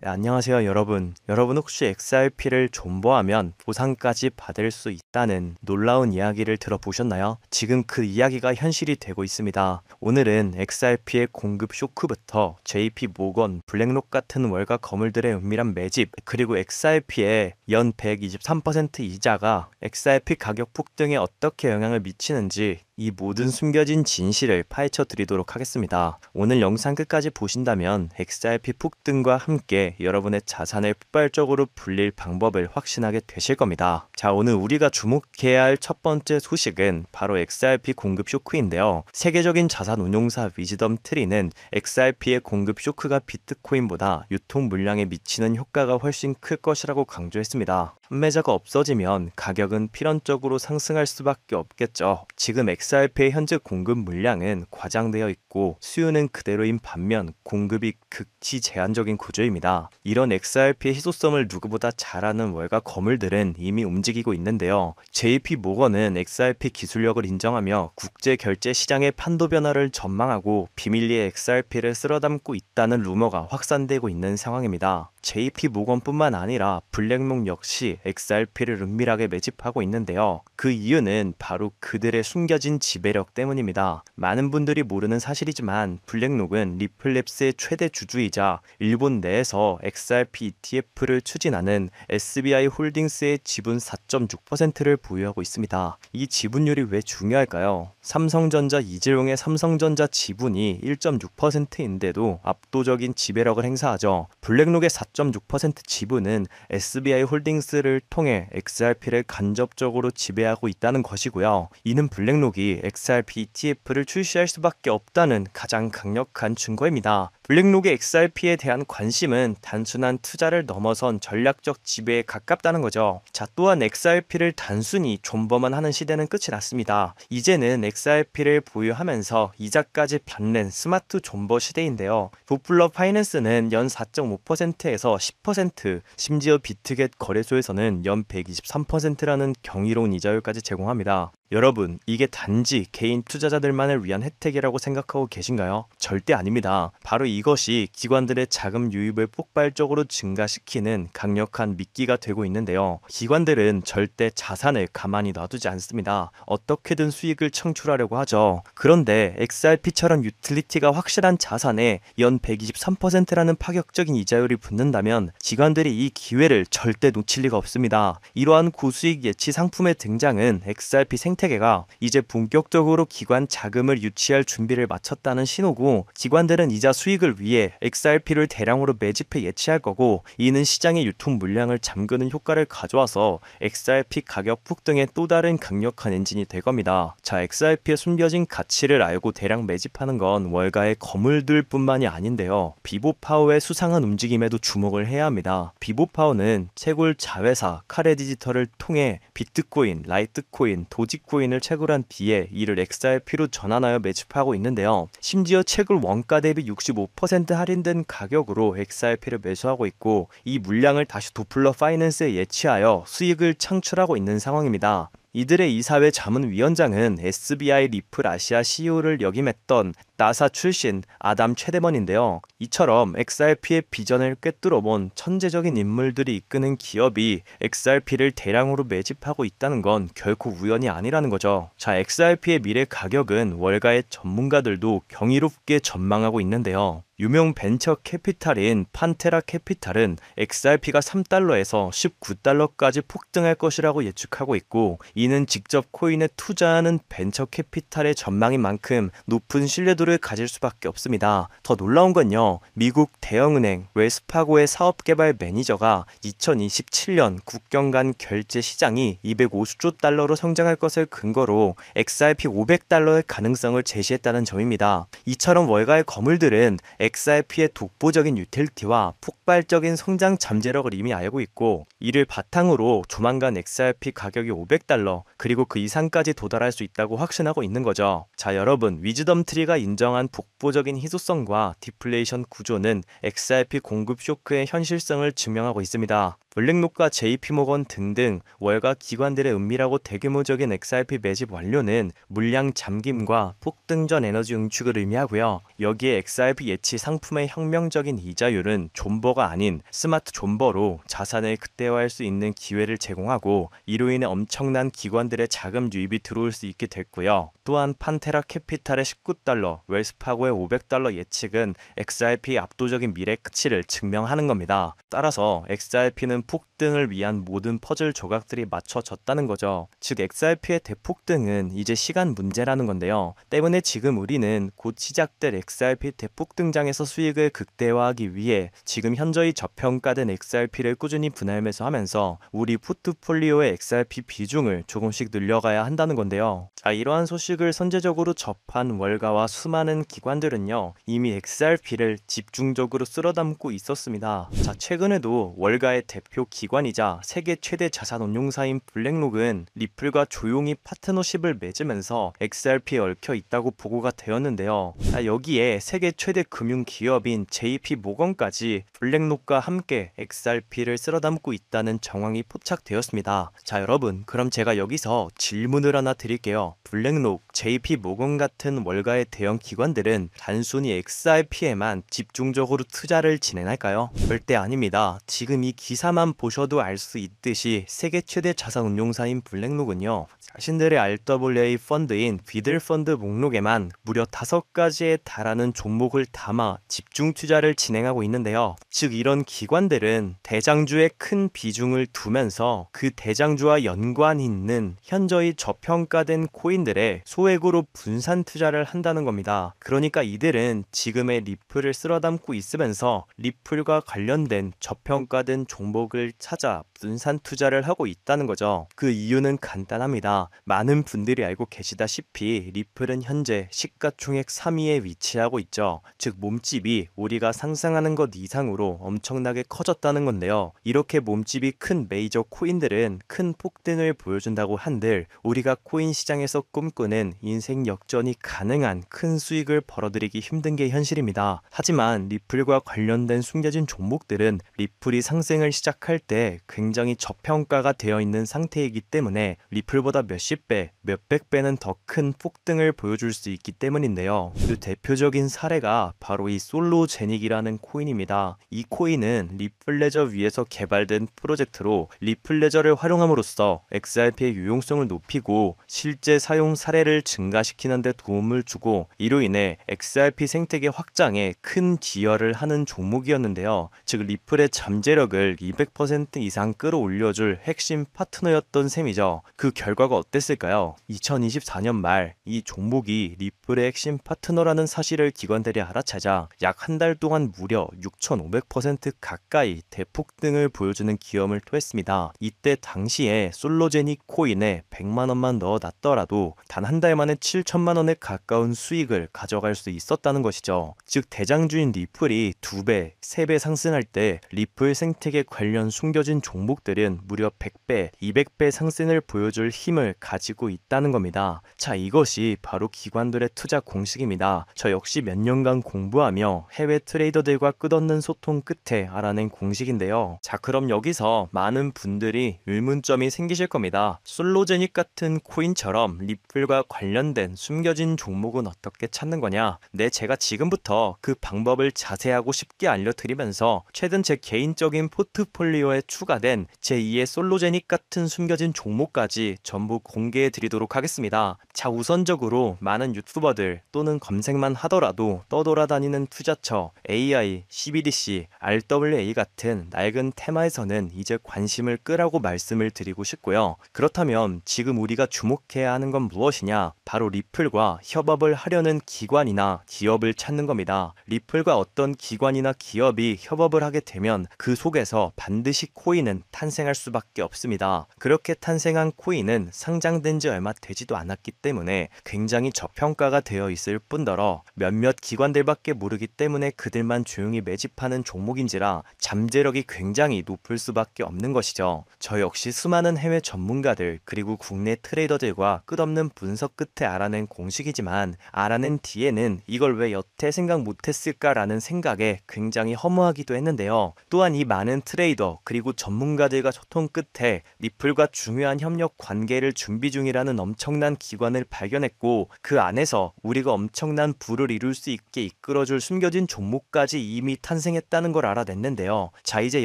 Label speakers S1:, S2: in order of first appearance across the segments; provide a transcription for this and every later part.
S1: 네, 안녕하세요, 여러분. 여러분 혹시 XRP를 존버하면 보상까지 받을 수 있다는 놀라운 이야기를 들어보셨나요? 지금 그 이야기가 현실이 되고 있습니다. 오늘은 XRP의 공급 쇼크부터 JP 모건, 블랙록 같은 월가 거물들의 은밀한 매집, 그리고 XRP의 연 123% 이자가 XRP 가격 폭등에 어떻게 영향을 미치는지 이 모든 숨겨진 진실을 파헤쳐 드리도록 하겠습니다. 오늘 영상 끝까지 보신다면 XRP 폭등과 함께 여러분의 자산을 폭발적으로 불릴 방법을 확신하게 되실 겁니다. 자, 오늘 우리가 주목해야 할 첫 번째 소식은 바로 XRP 공급 쇼크인데요. 세계적인 자산 운용사 위즈덤 트리는 XRP의 공급 쇼크가 비트코인보다 유통 물량에 미치는 효과가 훨씬 클 것이라고 강조했습니다. 판매자가 없어지면 가격은 필연적으로 상승할 수밖에 없겠죠. 지금 XRP의 현재 공급 물량은 과장되어 있고 수요는 그대로인 반면 공급이 극히 제한적인 구조입니다. 이런 XRP의 희소성을 누구보다 잘 아는 월가 거물들은 이미 움직이고 있는데요. JP 모건은 XRP 기술력을 인정하며 국제 결제 시장의 판도 변화를 전망하고 비밀리에 XRP를 쓸어담고 있다는 루머가 확산되고 있는 상황입니다. JP 모건뿐만 아니라 블랙록 역시 XRP를 은밀하게 매집하고 있는데요. 그 이유는 바로 그들의 숨겨진 지배력 때문입니다. 많은 분들이 모르는 사실이지만 블랙록은 리플랩스의 최대 주주이자 일본 내에서 XRP ETF를 추진하는 SBI 홀딩스의 지분 4.6%를 보유하고 있습니다. 이 지분율이 왜 중요할까요? 삼성전자 이재용의 삼성전자 지분이 1.6%인데도 압도적인 지배력을 행사하죠. 블랙록의 4.6% 지분은 SBI 홀딩스를 통해 XRP를 간접적으로 지배하고 있다는 것이고요. 이는 블랙록이 XRP ETF를 출시할 수밖에 없다는 가장 강력한 증거입니다. 블랙록의 XRP에 대한 관심은 단순한 투자를 넘어선 전략적 지배에 가깝다는 거죠. 자, 또한 XRP를 단순히 존버만 하는 시대는 끝이 났습니다. 이제는 XRP를 보유하면서 이자까지 받는 스마트 존버 시대인데요. 도플러 파이낸스는 연 4.5%에서 10%, 심지어 비트겟 거래소에서는 연 123%라는 경이로운 이자율까지 제공합니다. 여러분, 이게 단지 개인 투자자들만을 위한 혜택이라고 생각하고 계신가요? 절대 아닙니다. 바로 이것이 기관들의 자금 유입을 폭발적으로 증가시키는 강력한 미끼가 되고 있는데요. 기관들은 절대 자산을 가만히 놔두지 않습니다. 어떻게든 수익을 창출하려고 하죠. 그런데 XRP처럼 유틸리티가 확실한 자산에 연 123%라는 파격적인 이자율이 붙는다면 기관들이 이 기회를 절대 놓칠 리가 없습니다. 이러한 고수익 예치 상품의 등장은 XRP 생태계가 이제 본격적으로 기관 자금을 유치할 준비를 마쳤다는 신호고, 기관들은 이자 수익을 위해 XRP를 대량으로 매집해 예치할 거고, 이는 시장의 유통 물량을 잠그는 효과를 가져와서 XRP 가격 폭등의 또 다른 강력한 엔진이 될 겁니다. 자, XRP의 숨겨진 가치를 알고 대량 매집하는 건 월가의 거물들 뿐만이 아닌데요. 비보파워의 수상한 움직임에도 주목을 해야 합니다. 비보파워는 채굴 자회사 카레디지털을 통해 비트코인, 라이트코인, 도지코인을 채굴한 뒤에 이를 XRP로 전환하여 매집하고 있는데요. 심지어 채굴 원가 대비 65% 할인된 가격으로 XRP를 매수하고 있고, 이 물량을 다시 도플러 파이낸스에 예치하여 수익을 창출하고 있는 상황입니다. 이들의 이사회 자문위원장은 SBI 리플 아시아 CEO를 역임했던 나사 출신 아담 최대먼인데요. 이처럼 XRP의 비전을 꿰뚫어본 천재적인 인물들이 이끄는 기업이 XRP를 대량으로 매집하고 있다는 건 결코 우연이 아니라는 거죠. 자, XRP의 미래 가격은 월가의 전문가들도 경이롭게 전망하고 있는데요. 유명 벤처 캐피탈인 판테라 캐피탈은 XRP가 3달러에서 19달러까지 폭등할 것이라고 예측하고 있고, 이는 직접 코인에 투자하는 벤처 캐피탈의 전망인 만큼 높은 신뢰도를 가질 수밖에 없습니다. 더 놀라운 건요, 미국 대형은행 웰스파고의 사업개발 매니저가 2027년 국경 간 결제 시장이 250조 달러로 성장할 것을 근거로 XRP 500달러의 가능성을 제시했다는 점입니다. 이처럼 월가의 거물들은 XRP의 독보적인 유틸리티와 폭발적인 성장 잠재력을 이미 알고 있고, 이를 바탕으로 조만간 XRP 가격이 500달러 그리고 그 이상까지 도달할 수 있다고 확신하고 있는 거죠. 자, 여러분, 위즈덤 트리가 인정한 독보적인 희소성과 디플레이션 구조는 XRP 공급 쇼크의 현실성을 증명하고 있습니다. 블랙록과 JP모건 등등 월가 기관들의 은밀하고 대규모적인 XRP 매집 완료는 물량 잠김과 폭등전 에너지 응축을 의미하고요. 여기에 XRP 예치 상품의 혁명적인 이자율은 존버가 아닌 스마트 존버로 자산을 극대화할 수 있는 기회를 제공하고, 이로 인해 엄청난 기관들의 자금 유입이 들어올 수 있게 됐고요. 또한 판테라 캐피탈의 $19, 웰스파고의 $500 예측은 XRP의 압도적인 미래 가치를 증명하는 겁니다. 따라서 XRP는 폭등을 위한 모든 퍼즐 조각들이 맞춰졌다는 거죠. 즉 XRP의 대폭등은 이제 시간 문제라는 건데요. 때문에 지금 우리는 곧 시작될 XRP 대폭등장에서 수익을 극대화하기 위해 지금 현저히 저평가된 XRP를 꾸준히 분할매수하면서 우리 포트폴리오의 XRP 비중을 조금씩 늘려가야 한다는 건데요. 자, 이러한 소식을 선제적으로 접한 월가와 수많은 기관들은요, 이미 XRP를 집중적으로 쓸어담고 있었습니다. 자, 최근에도 월가의 대표 기관이자 세계 최대 자산 운용사인 블랙록은 리플과 조용히 파트너십을 맺으면서 XRP에 얽혀 있다고 보고가 되었는데요. 자, 여기에 세계 최대 금융 기업인 JP모건까지 블랙록과 함께 XRP를 쓸어담고 있다는 정황이 포착되었습니다. 자, 여러분, 그럼 제가 여기서 질문을 하나 드릴게요. 블랙록, JP모건 같은 월가의 대형 기관들은 단순히 XRP에만 집중적으로 투자를 진행할까요? 절대 아닙니다. 지금 이 기사만 보셔도 알 수 있듯이 세계 최대 자산 운용사인 블랙록은요, 자신들의 RWA 펀드인 비들 펀드 목록에만 무려 5가지에 달하는 종목을 담아 집중 투자를 진행하고 있는데요. 즉 이런 기관들은 대장주에 큰 비중을 두면서 그 대장주와 연관 있는 현저히 저평가된 코인들에 소액으로 분산 투자를 한다는 겁니다. 그러니까 이들은 지금의 리플을 쓸어담고 있으면서 리플과 관련된 저평가된 종목을 찾아 분산 투자를 하고 있다는 거죠. 그 이유는 간단합니다. 많은 분들이 알고 계시다시피 리플은 현재 시가총액 3위에 위치하고 있죠. 즉 몸집이 우리가 상상하는 것 이상으로 엄청나게 커졌다는 건데요. 이렇게 몸집이 큰 메이저 코인들은 큰 폭등을 보여준다고 한들 우리가 코인 시장에서 꿈꾸는 인생 역전이 가능한 큰 수익을 벌어들이기 힘든 게 현실입니다. 하지만 리플과 관련된 숨겨진 종목들은 리플이 상승을 시작할 때 굉장히 저평가가 되어 있는 상태이기 때문에 리플보다 몇십 배, 몇백 배는 더 큰 폭등을 보여줄 수 있기 때문인데요. 그 대표적인 사례가 바로 이 솔로제닉이라는 코인입니다. 이 코인은 리플레저 위에서 개발된 프로젝트로 리플레저를 활용함으로써 XRP의 유용성을 높이고 실제 사용 사례를 증가시키는 데 도움을 주고, 이로 인해 XRP 생태계 확장에 큰 기여를 하는 종목이었는데요. 즉 리플의 잠재력을 200% 이상 끌어올려줄 핵심 파트너였던 셈이죠. 그 결과가 어땠을까요? 2024년 말 이 종목이 리플의 핵심 파트너라는 사실을 기관들이 알아차자 약 한 달 동안 무려 6,500% 가까이 대폭등을 보여주는 기염을 토했습니다. 이때 당시에 솔로제닉 코인에 100만원만 넣어놨더라도 단 한 달 만에 7천만원에 가까운 수익을 가져갈 수 있었다는 것이죠. 즉 대장주인 리플이 2배, 3배 상승할 때 리플 생태계 관련 숨겨진 종목들은 무려 100배, 200배 상승을 보여줄 힘을 가지고 있다는 겁니다. 자, 이것이 바로 기관들의 투자 공식입니다. 저 역시 몇 년간 공부하며 해외 트레이더들과 끝없는 소통 끝에 알아낸 공식인데요. 자, 그럼 여기서 많은 분들이 의문점이 생기실 겁니다. 솔로제닉 같은 코인처럼 리플과 관련된 숨겨진 종목은 어떻게 찾는 거냐? 네, 제가 지금부터 그 방법을 자세하고 쉽게 알려드리면서 최근 제 개인적인 포트폴리오에 추가된 제2의 솔로제닉 같은 숨겨진 종목까지 전부 공개해 드리도록 하겠습니다. 자, 우선적으로 많은 유튜버들 또는 검색만 하더라도 떠돌아다니는 투자처, AI, CBDC, RWA 같은 낡은 테마에서는 이제 관심을 끄라고 말씀을 드리고 싶고요. 그렇다면 지금 우리가 주목해야 하는 건 무엇이냐? 바로 리플과 협업을 하려는 기관이나 기업을 찾는 겁니다. 리플과 어떤 기관이나 기업이 협업을 하게 되면 그 속에서 반드시 코인은 탄생할 수밖에 없습니다. 그렇게 탄생한 코인은 상장된 지 얼마 되지도 않았기 때문에 굉장히 저평가가 되어 있을 뿐더러 몇몇 기관들밖에 모르기 때문에 그들만 조용히 매집하는 종목인지라 잠재력이 굉장히 높을 수밖에 없는 것이죠. 저 역시 수많은 해외 전문가들 그리고 국내 트레이더들과 끝없는 분석 끝에 알아낸 공식이지만 알아낸 뒤에는 이걸 왜 여태 생각 못했을까라는 생각에 굉장히 허무하기도 했는데요. 또한 이 많은 트레이더 유저 그리고 전문가들과 소통 끝에 리플과 중요한 협력 관계를 준비 중이라는 엄청난 기관을 발견했고, 그 안에서 우리가 엄청난 부를 이룰 수 있게 이끌어줄 숨겨진 종목까지 이미 탄생했다는 걸 알아냈는데요. 자, 이제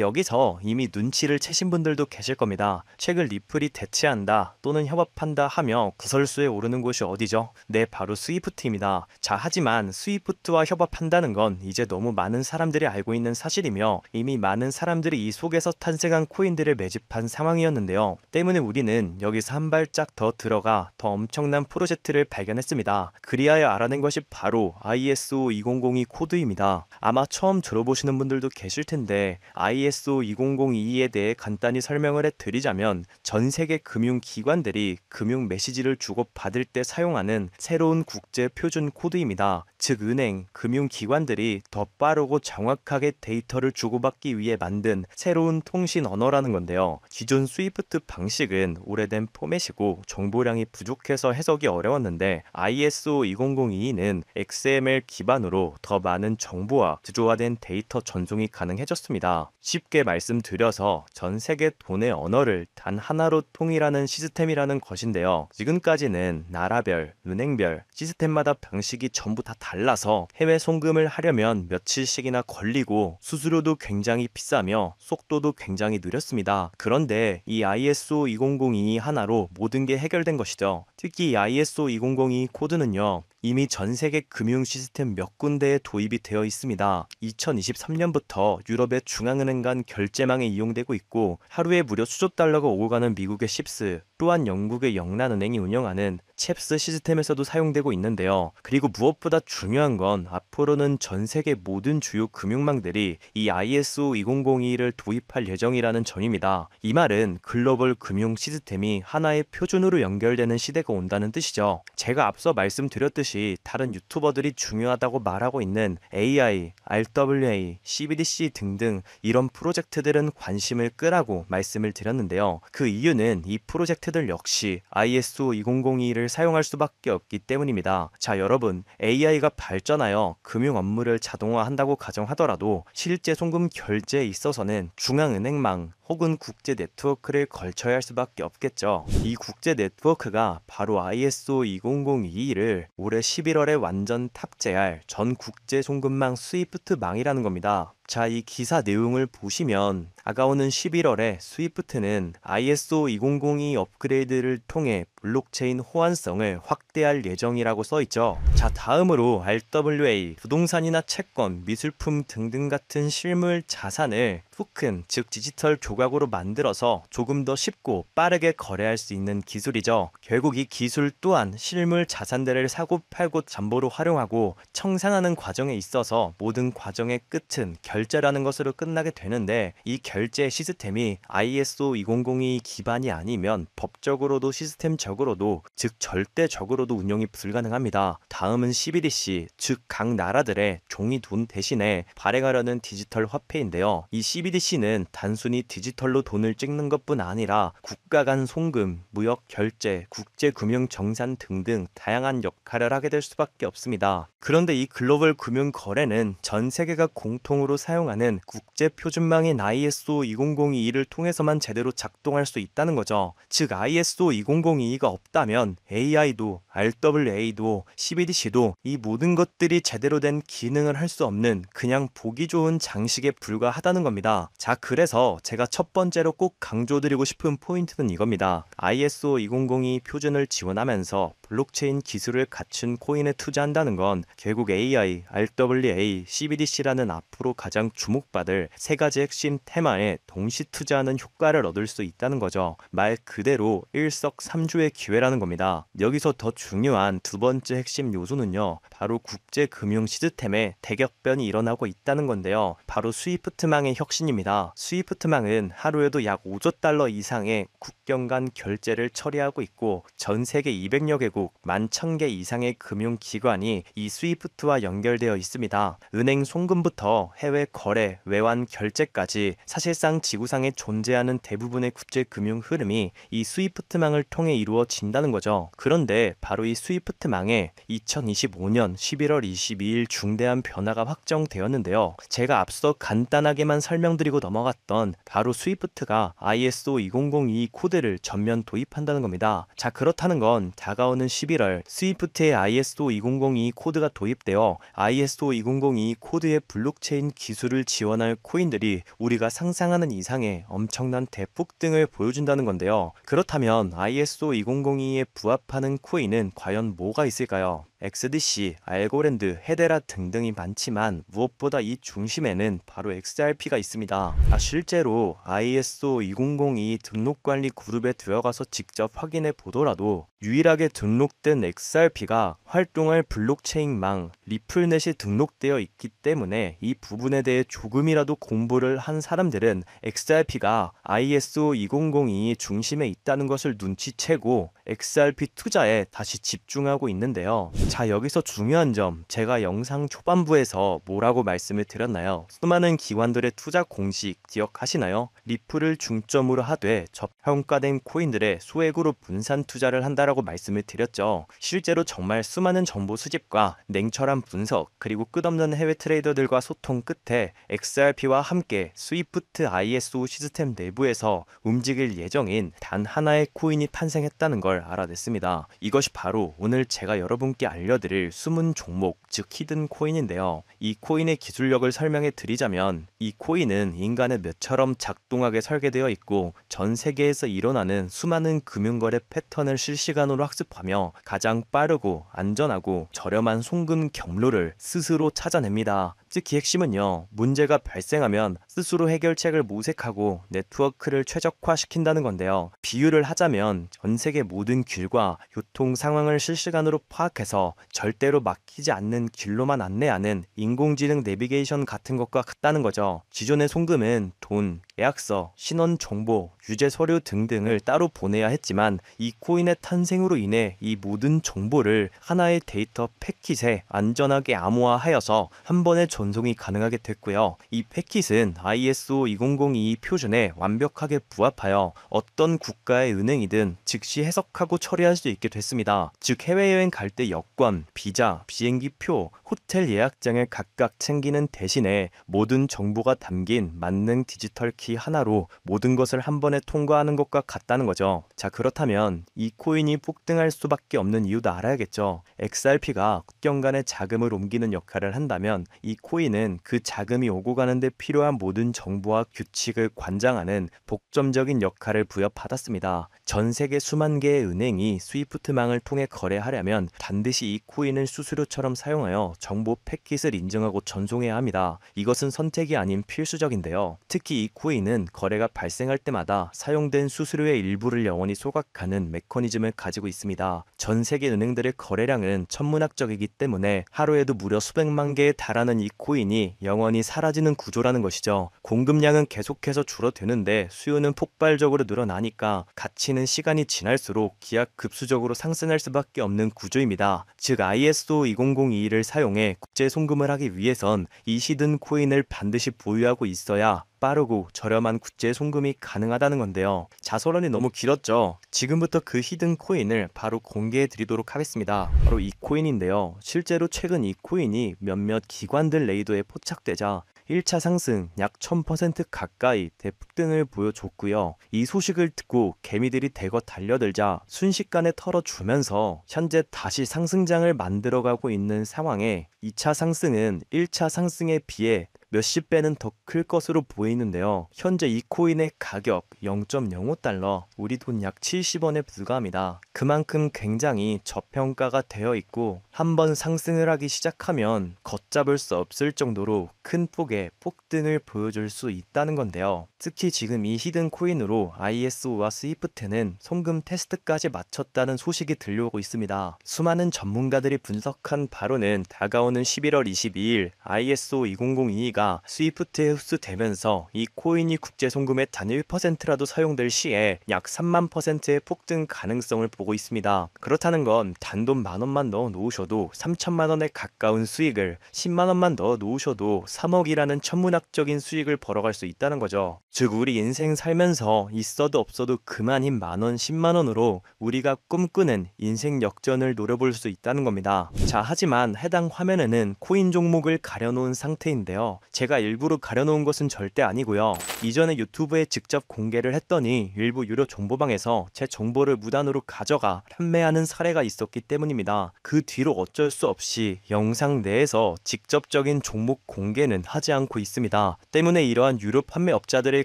S1: 여기서 이미 눈치를 채신 분들도 계실 겁니다. 최근 리플이 대체한다 또는 협업한다 하며 구설수에 오르는 곳이 어디죠? 네, 바로 스위프트입니다. 자, 하지만 스위프트와 협업한다는 건 이제 너무 많은 사람들이 알고 있는 사실이며, 이미 많은 사람들이 이 속에서 탄생한 코인들을 매집한 상황이었는데요. 때문에 우리는 여기서 한 발짝 더 들어가 더 엄청난 프로젝트를 발견했습니다. 그리하여 알아낸 것이 바로 ISO 2002 코드입니다. 아마 처음 들어보시는 분들도 계실 텐데, ISO 2002에 대해 간단히 설명을 해드리자면, 전 세계 금융기관들이 금융 메시지를 주고받을 때 사용하는 새로운 국제 표준 코드입니다. 즉, 은행, 금융기관들이 더 빠르고 정확하게 데이터를 주고받기 위해 만든 새로운 통신 언어라는 건데요. 기존 스위프트 방식은 오래된 포맷이고 정보량이 부족해서 해석이 어려웠는데, ISO 2002는 XML 기반으로 더 많은 정보와 구조화된 데이터 전송이 가능해졌습니다. 쉽게 말씀드려서 전 세계 돈의 언어를 단 하나로 통일하는 시스템이라는 것인데요. 지금까지는 나라별, 은행별, 시스템마다 방식이 전부 다 달라서 해외 송금을 하려면 며칠씩이나 걸리고 수수료도 굉장히 비싸며 속도도 굉장히 느렸습니다. 그런데 이 ISO 2002 하나로 모든 게 해결된 것이죠. 특히 이 ISO 2002 코드는요, 이미 전 세계 금융 시스템 몇 군데에 도입이 되어 있습니다. 2023년부터 유럽의 중앙은행 간 결제망에 이용되고 있고, 하루에 무려 수조 달러가 오고 가는 미국의 칩스, 또한 영국의 영란은행이 운영하는 챕스 시스템에서도 사용되고 있는데요. 그리고 무엇보다 중요한 건 앞으로는 전 세계 모든 주요 금융망들이 이 ISO 2002를 도입할 예정이라는 점입니다. 이 말은 글로벌 금융 시스템이 하나의 표준으로 연결되는 시대가 온다는 뜻이죠. 제가 앞서 말씀드렸듯이 다른 유튜버들이 중요하다고 말하고 있는 AI, RWA, CBDC 등등 이런 프로젝트들은 관심을 끄라고 말씀을 드렸는데요. 그 이유는 이 프로젝트들 역시 ISO 2002를 사용할 수밖에 없기 때문입니다. 자, 여러분, AI가 발전하여 금융 업무를 자동화한다고 가정하더라도 실제 송금 결제에 있어서는 중앙은행망 혹은 국제 네트워크를 걸쳐야 할 수밖에 없겠죠. 이 국제 네트워크가 바로 ISO 2002를 올해 11월에 완전 탑재할 전 국제 송금망 스위프트망이라는 겁니다. 자, 이 기사 내용을 보시면 다가오는 11월에 스위프트는 ISO 2002 업그레이드를 통해 블록체인 호환성을 확대할 예정이라고 써있죠. 자, 다음으로 RWA, 부동산이나 채권, 미술품 등등 같은 실물 자산을 토큰, 즉 디지털 조각으로 만들어서 조금 더 쉽고 빠르게 거래할 수 있는 기술이죠. 결국 이 기술 또한 실물 자산들을 사고 팔고 잠보로 활용하고 청산하는 과정에 있어서 모든 과정의 끝은 결제라는 것으로 끝나게 되는데, 이 결제 시스템이 ISO 2002 기반이 아니면 법적으로도 시스템적으로도, 즉 절대적으로도 운영이 불가능합니다. 다음은 CBDC, 즉 각 나라들의 종이 돈 대신에 발행하려는 디지털 화폐인데요. 이 CBDC는 단순히 디지털로 돈을 찍는 것뿐 아니라 국가 간 송금, 무역 결제, 국제금융 정산 등등 다양한 역할을 하게 될 수밖에 없습니다. 그런데 이 글로벌 금융 거래는 전 세계가 공통으로 사용하는 국제 표준망인 ISO 2002를 통해서만 제대로 작동할 수 있다는 거죠. 즉 ISO 2002가 없다면 AI도, RWA도, CBDC도 이 모든 것들이 제대로 된 기능을 할 수 없는 그냥 보기 좋은 장식에 불과하다는 겁니다. 자, 그래서 제가 첫 번째로 꼭 강조드리고 싶은 포인트는 이겁니다. ISO 2002 표준을 지원하면서 블록체인 기술을 갖춘 코인에 투자한다는 건 결국 AI, RWA, CBDC라는 앞으로 가장 주목받을 세 가지 핵심 테마에 동시 투자하는 효과를 얻을 수 있다는 거죠. 말 그대로 일석삼조의 기회라는 겁니다. 여기서 더 중요한 두 번째 핵심 요소는요, 바로 국제 금융 시스템의 대격변이 일어나고 있다는 건데요. 바로 스위프트망의 혁신입니다. 스위프트망은 하루에도 약 5조 달러 이상의 국경 간 결제를 처리하고 있고, 전 세계 200여 개국 전국 11,000개 이상의 금융기관이 이 스위프트와 연결되어 있습니다. 은행 송금부터 해외 거래, 외환 결제까지 사실상 지구상에 존재하는 대부분의 국제 금융 흐름이 이 스위프트망을 통해 이루어진다는 거죠. 그런데 바로 이 스위프트망에 2025년 11월 22일 중대한 변화가 확정되었는데요. 제가 앞서 간단하게만 설명드리고 넘어갔던 바로 스위프트가 ISO 2002 코드를 전면 도입한다는 겁니다. 자, 그렇다는 건 다가오는 11월 스위프트의 ISO 2002 코드가 도입되어 ISO 2002 코드의 블록체인 기술을 지원할 코인들이 우리가 상상하는 이상의 엄청난 대폭등을 보여준다는 건데요. 그렇다면 ISO 2002에 부합하는 코인은 과연 뭐가 있을까요? XDC, 알고랜드, 헤데라 등등이 많지만 무엇보다 이 중심에는 바로 XRP가 있습니다. 실제로 ISO 2002 등록관리 그룹에 들어가서 직접 확인해 보더라도 유일하게 등록된 XRP가 활동할 블록체인망 리플넷이 등록되어 있기 때문에 이 부분에 대해 조금이라도 공부를 한 사람들은 XRP가 ISO 2002 중심에 있다는 것을 눈치채고 XRP 투자에 다시 집중하고 있는데요. 자, 여기서 중요한 점, 제가 영상 초반부에서 뭐라고 말씀을 드렸나요? 수많은 기관들의 투자 공식 기억하시나요? 리플을 중점으로 하되 저평가된 코인들의 소액으로 분산 투자를 한다라고 말씀을 드렸죠. 실제로 정말 수많은 정보 수집과 냉철한 분석, 그리고 끝없는 해외 트레이더들과 소통 끝에 XRP와 함께 스위프트 ISO 시스템 내부에서 움직일 예정인 단 하나의 코인이 탄생했다는 걸 알아냈습니다. 이것이 바로 오늘 제가 여러분께 알려드릴 숨은 종목, 즉 히든 코인인데요. 이 코인의 기술력을 설명해 드리자면 이 코인은 인간의 뇌처럼 작동하게 설계되어 있고 전 세계에서 일어나는 수많은 금융거래 패턴을 실시간으로 학습하며 가장 빠르고 안전하고 저렴한 송금 경로를 스스로 찾아냅니다. 특히 핵심은요, 문제가 발생하면 스스로 해결책을 모색하고 네트워크를 최적화시킨다는 건데요. 비유를 하자면 전 세계 모든 길과 교통 상황을 실시간으로 파악해서 절대로 막히지 않는 길로만 안내하는 인공지능 내비게이션 같은 것과 같다는 거죠. 기존의 송금은 돈, 계약서, 신원 정보, 유죄 서류 등등을 따로 보내야 했지만 이 코인의 탄생으로 인해 이 모든 정보를 하나의 데이터 패킷에 안전하게 암호화하여서 한 번에 전송이 가능하게 됐고요. 이 패킷은 ISO 2002 표준에 완벽하게 부합하여 어떤 국가의 은행이든 즉시 해석하고 처리할 수 있게 됐습니다. 즉 해외여행 갈 때 여권, 비자, 비행기표, 호텔 예약장을 각각 챙기는 대신에 모든 정보가 담긴 만능 디지털 키 하나로 모든 것을 한 번에 통과하는 것과 같다는 거죠. 자, 그렇다면 이 코인이 폭등할 수밖에 없는 이유도 알아야겠죠. XRP가 국경 간의 자금을 옮기는 역할을 한다면 이 코인은 그 자금이 오고 가는데 필요한 모든 정보와 규칙을 관장하는 복점적인 역할을 부여받았습니다. 전 세계 수만 개의 은행이 스위프트망을 통해 거래하려면 반드시 이 코인을 수수료처럼 사용하여 정보 패킷을 인증하고 전송해야 합니다. 이것은 선택이 아닌 필수적인데요. 특히 이 코인은 거래가 발생할 때마다 사용된 수수료의 일부를 영원히 소각하는 메커니즘을 가지고 있습니다. 전 세계 은행들의 거래량은 천문학적이기 때문에 하루에도 무려 수백만 개에 달하는 이 코인이 영원히 사라지는 구조라는 것이죠. 공급량은 계속해서 줄어드는데 수요는 폭발적으로 늘어나니까 가치는 시간이 지날수록 기하급수적으로 상승할 수밖에 없는 구조입니다. 즉 ISO 2002를 사용해 국제 송금을 하기 위해선 이 히든 코인을 반드시 보유하고 있어야 빠르고 저렴한 국제 송금이 가능하다는 건데요. 자서론이 너무 길었죠. 지금부터 그 히든 코인을 바로 공개해 드리도록 하겠습니다. 바로 이 코인인데요. 실제로 최근 이 코인이 몇몇 기관들 레이더에 포착되자 1차 상승 약 1000% 가까이 대폭등을 보여줬고요. 이 소식을 듣고 개미들이 대거 달려들자 순식간에 털어주면서 현재 다시 상승장을 만들어가고 있는 상황에 2차 상승은 1차 상승에 비해 몇십 배는 더 클 것으로 보이는데요. 현재 이 코인의 가격 0.05달러, 우리 돈 약 70원에 불과합니다. 그만큼 굉장히 저평가가 되어 있고 한번 상승을 하기 시작하면 걷잡을 수 없을 정도로 큰 폭의 폭등을 보여줄 수 있다는 건데요. 특히 지금 이 히든 코인으로 ISO와 스위프트는 송금 테스트까지 마쳤다는 소식이 들려오고 있습니다. 수많은 전문가들이 분석한 바로는 다가오는 11월 22일 ISO 2002가 코인이가 스위프트에 흡수되면서 이 코인이 국제 송금의 단 1%라도 사용될 시에 약 3만%의 폭등 가능성을 보고 있습니다. 그렇다는 건 단돈 10,000원만 넣어 놓으셔도 3천만 원에 가까운 수익을, 10만 원만 넣어 놓으셔도 3억이라는 천문학적인 수익을 벌어갈 수 있다는 거죠. 즉 우리 인생 살면서 있어도 없어도 그만인 만원, 10만 원으로 우리가 꿈꾸는 인생 역전을 노려볼 수 있다는 겁니다. 자, 하지만 해당 화면에는 코인 종목을 가려놓은 상태인데요. 제가 일부러 가려놓은 것은 절대 아니고요. 이전에 유튜브에 직접 공개를 했더니 일부 유료 정보방에서 제 정보를 무단으로 가져가 판매하는 사례가 있었기 때문입니다. 그 뒤로 어쩔 수 없이 영상 내에서 직접적인 종목 공개는 하지 않고 있습니다. 때문에 이러한 유료 판매업자들을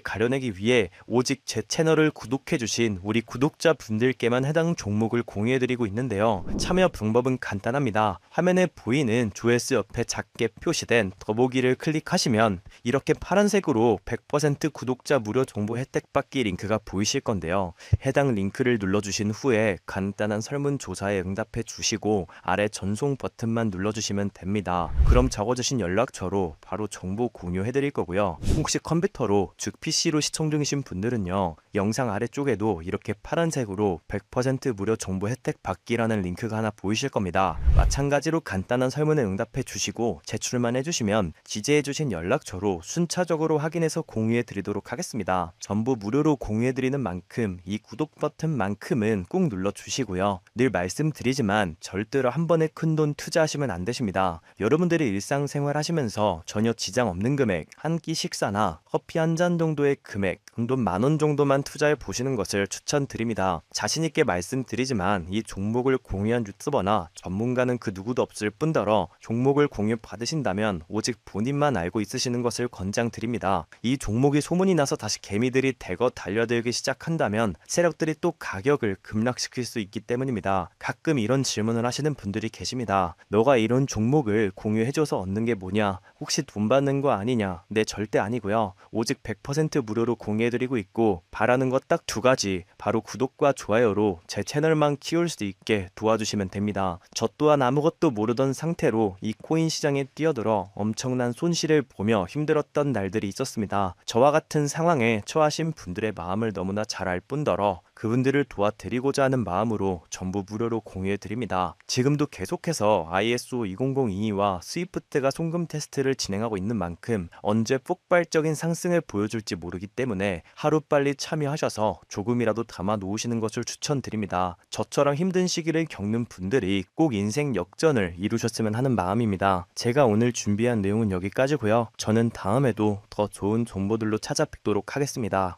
S1: 가려내기 위해 오직 제 채널을 구독해주신 우리 구독자분들께만 해당 종목을 공유해드리고 있는데요. 참여 방법은 간단합니다. 화면에 보이는 조회수 옆에 작게 표시된 더보기를 클릭하시면 이렇게 파란색으로 100% 구독자 무료 정보 혜택 받기 링크가 보이실 건데요. 해당 링크를 눌러주신 후에 간단한 설문조사에 응답해 주시고 아래 전송 버튼만 눌러주시면 됩니다. 그럼 적어주신 연락처로 바로 정보 공유해드릴 거고요. 혹시 컴퓨터로 즉 PC로 시청 중이신 분들은요. 영상 아래쪽에도 이렇게 파란색으로 100% 무료 정보 혜택 받기라는 링크가 하나 보이실 겁니다. 마찬가지로 간단한 설문에 응답해 주시고 제출만 해주시면 지지해 주신 연락처로 순차적으로 확인해서 공유해 드리도록 하겠습니다. 전부 무료로 공유해 드리는 만큼 이 구독 버튼만큼은 꼭 눌러 주시고요. 늘 말씀드리지만 절대로 한 번에 큰돈 투자하시면 안 되십니다. 여러분들이 일상생활 하시면서 전혀 지장 없는 금액, 한 끼 식사나 커피 한 잔 정도의 금액, 돈 10,000원 정도만 투자해 보시는 것을 추천드립니다. 자신있게 말씀드리지만 이 종목을 공유한 유튜버나 전문가는 그 누구도 없을 뿐더러 종목을 공유 받으신다면 오직 본인만 알고 있으시는 것을 권장드립니다. 이 종목이 소문이 나서 다시 개미들이 대거 달려들기 시작한다면 세력들이 또 가격을 급락시킬 수 있기 때문입니다. 가끔 이런 질문을 하시는 분들이 계십니다. 너가 이런 종목을 공유해줘서 얻는 게 뭐냐? 혹시 돈 받는 거 아니냐? 네, 절대 아니고요. 오직 100% 무료로 공유해드리고 있고 바라는 것 딱 두 가지, 바로 구독과 좋아요로 제 채널만 키울 수 있게 도와주시면 됩니다. 저 또한 아무것도 모르던 상태로 이 코인 시장에 뛰어들어 엄청난 손실을 보며 힘들었던 날들이 있었습니다. 저와 같은 상황에 처하신 분들의 마음을 너무나 잘 알 뿐더러 그분들을 도와드리고자 하는 마음으로 전부 무료로 공유해드립니다. 지금도 계속해서 ISO 20022와 스위프트가 송금 테스트를 진행하고 있는 만큼 언제 폭발적인 상승을 보여줄지 모르기 때문에 하루빨리 참여하셔서 조금이라도 담아 놓으시는 것을 추천드립니다. 저처럼 힘든 시기를 겪는 분들이 꼭 인생 역전을 이루셨으면 하는 마음입니다. 제가 오늘 준비한 내용은 여기까지고요. 저는 다음에도 더 좋은 정보들로 찾아뵙도록 하겠습니다.